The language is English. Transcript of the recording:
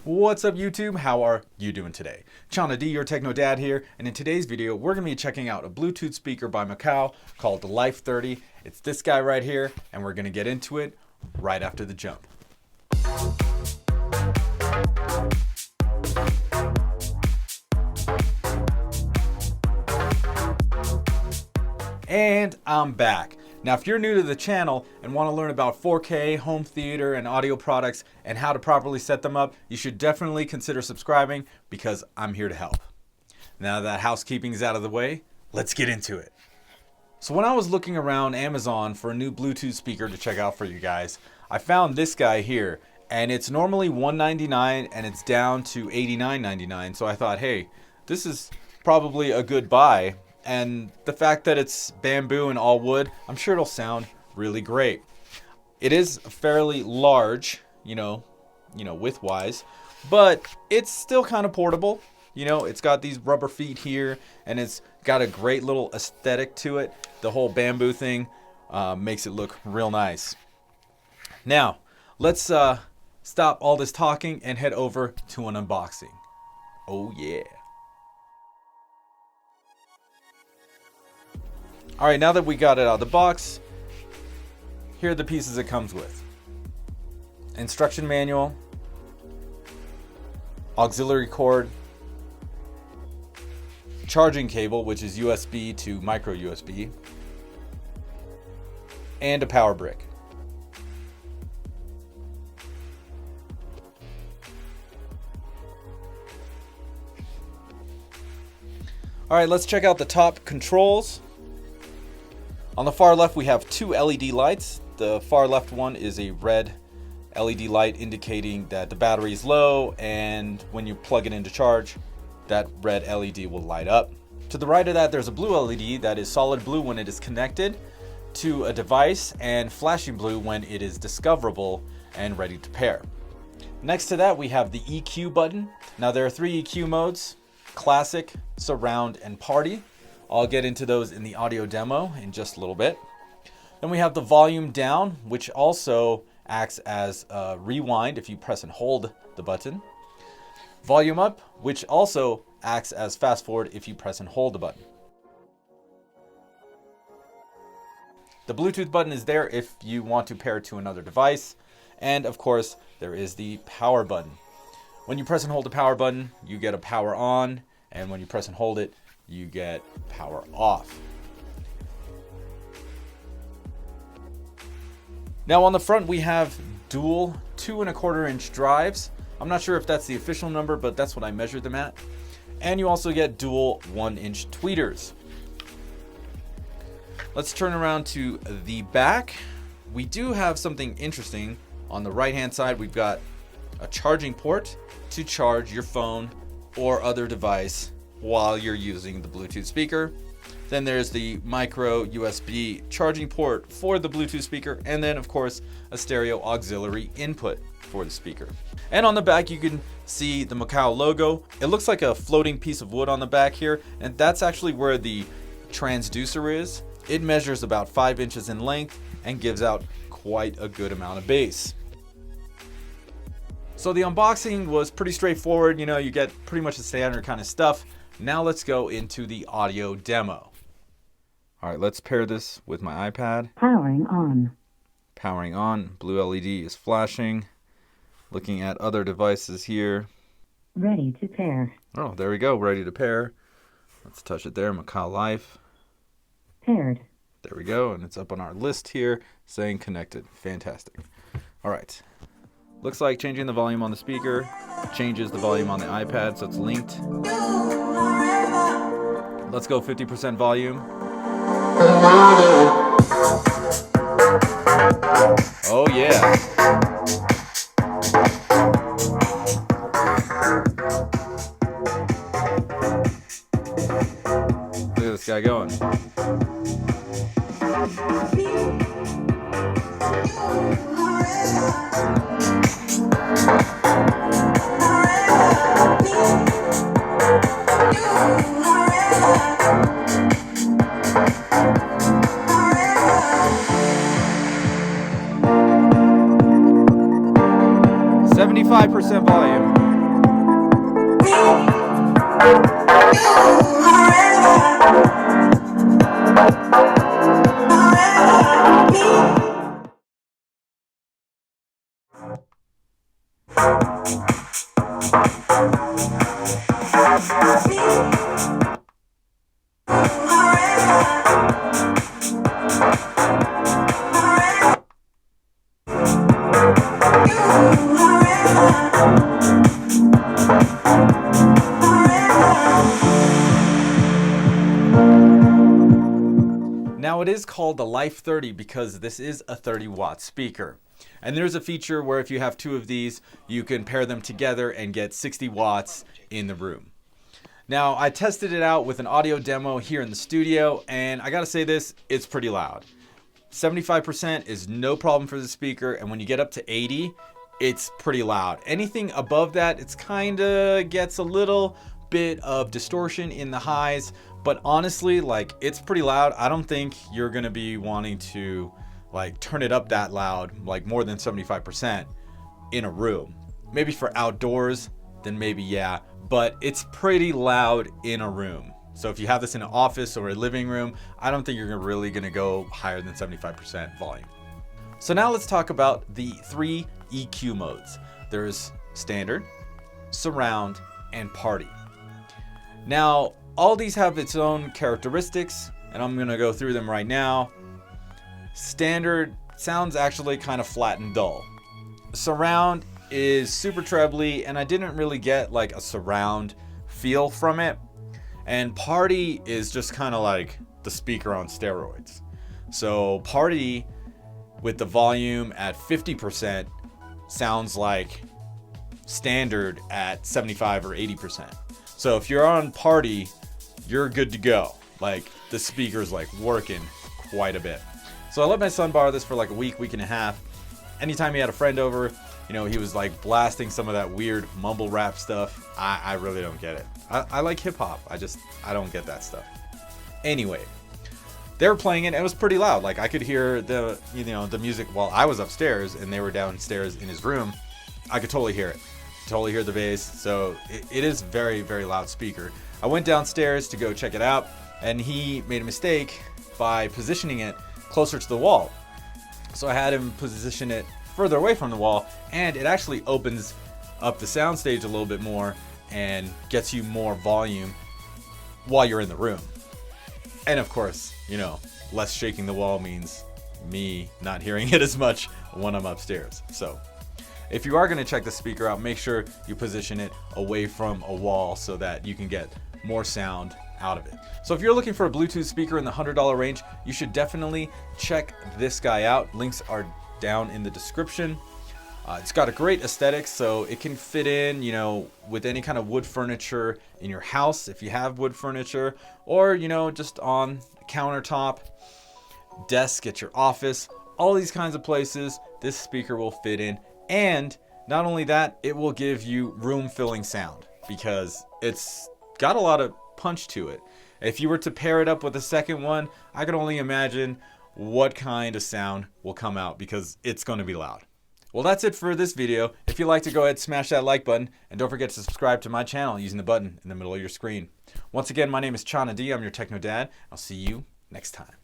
What's up YouTube? How are you doing today? Chana D, your Techno Dad here, and in today's video we're going to be checking out a Bluetooth speaker by Mokcao called the Life 30. It's this guy right here, and we're going to get into it right after the jump. And I'm back. Now, if you're new to the channel and want to learn about 4K, home theater, and audio products and how to properly set them up, you should definitely consider subscribing because I'm here to help. Now that housekeeping is out of the way, let's get into it. So when I was looking around Amazon for a new Bluetooth speaker to check out for you guys, I found this guy here, and it's normally $199 and it's down to $89.99. So I thought, hey, this is probably a good buy. And the fact that it's bamboo and all wood, I'm sure it'll sound really great. It is fairly large, width-wise, but it's still kind of portable. It's got these rubber feet here, and it's got a great little aesthetic to it. The whole bamboo thing makes it look real nice. Now, let's stop all this talking and head over to an unboxing. Oh yeah. All right, now that we got it out of the box, here are the pieces it comes with. Instruction manual, auxiliary cord, charging cable, which is USB to micro USB, and a power brick. All right, let's check out the top controls. On the far left, we have two LED lights. The far left one is a red LED light indicating that the battery is low, and when you plug it into charge, that red LED will light up. To the right of that, there's a blue LED that is solid blue when it is connected to a device and flashing blue when it is discoverable and ready to pair. Next to that, we have the EQ button. Now there are three EQ modes: classic, surround, and party. I'll get into those in the audio demo in just a little bit. Then we have the volume down, which also acts as a rewind if you press and hold the button. Volume up, which also acts as fast forward if you press and hold the button. The Bluetooth button is there if you want to pair to another device. And of course, there is the power button. When you press and hold the power button, you get a power on, and when you press and hold it, you get power off. Now on the front, we have dual 2¼ inch drives. I'm not sure if that's the official number, but that's what I measured them at. And you also get dual 1-inch tweeters. Let's turn around to the back. We do have something interesting. On the right hand side, we've got a charging port to charge your phone or other device while you're using the Bluetooth speaker. Then there's the micro USB charging port for the Bluetooth speaker, and then of course a stereo auxiliary input for the speaker. And on the back you can see the Mokcao logo. It looks like a floating piece of wood on the back here, and that's actually where the transducer is. It measures about 5 inches in length and gives out quite a good amount of bass. So the unboxing was pretty straightforward. You get pretty much the standard kind of stuff. Now let's go into the audio demo. All right, let's pair this with my iPad. Powering on. Powering on. Blue LED is flashing. Looking at other devices here. Ready to pair. Oh, there we go. Ready to pair. Let's touch it there. Mokcao Life. Paired. There we go. And it's up on our list here saying connected. Fantastic. All right. Looks like changing the volume on the speaker changes the volume on the iPad, so it's linked. Let's go 50% volume. Oh yeah. Look at this guy going. Percent volume. Now it is called the Life 30 because this is a 30-watt speaker. And there's a feature where if you have two of these, you can pair them together and get 60 watts in the room. Now I tested it out with an audio demo here in the studio, and I gotta say this, it's pretty loud. 75% is no problem for the speaker, and when you get up to 80, it's pretty loud. Anything above that, it's kinda gets a little bit of distortion in the highs, but honestly, like, it's pretty loud. I don't think you're gonna be wanting to like turn it up that loud, like more than 75% in a room. Maybe for outdoors, then maybe yeah, but it's pretty loud in a room. So if you have this in an office or a living room, I don't think you're really gonna go higher than 75% volume. So now let's talk about the 3 EQ modes. There's standard, surround, and party. Now, all these have its own characteristics, and I'm gonna go through them right now. Standard sounds actually kind of flat and dull. Surround is super trebly, and I didn't really get like a surround feel from it. And party is just kind of like the speaker on steroids. So party with the volume at 50% sounds like standard at 75 or 80%. So if you're on party, you're good to go. Like, the speaker's like working quite a bit. So I let my son borrow this for like a week and a half. Anytime he had a friend over, you know, he was like blasting some of that weird mumble rap stuff. I really don't get it. I like hip hop. I don't get that stuff. Anyway, they were playing it and it was pretty loud. Like, I could hear the music while I was upstairs and they were downstairs in his room. I could totally hear it. Totally hear the bass. So it is very, very loud speaker. I went downstairs to go check it out, and he made a mistake by positioning it closer to the wall. So I had him position it further away from the wall, and it actually opens up the soundstage a little bit more and gets you more volume while you're in the room. And of course, you know, less shaking the wall means me not hearing it as much when I'm upstairs. So if you are going to check the speaker out, make sure you position it away from a wall so that you can get more sound out of it. So if you're looking for a Bluetooth speaker in the $100 range, you should definitely check this guy out. Links are down in the description. It's got a great aesthetic, so it can fit in, you know, with any kind of wood furniture in your house if you have wood furniture, or, you know, just on a countertop, desk at your office, all these kinds of places this speaker will fit in. And not only that, it will give you room-filling sound because it's got a lot of punch to it. If you were to pair it up with a second one, I can only imagine what kind of sound will come out because it's going to be loud. Well, that's it for this video. If you liked it, go ahead, smash that like button, and don't forget to subscribe to my channel using the button in the middle of your screen. Once again, my name is Chana D. I'm your Techno Dad. I'll see you next time.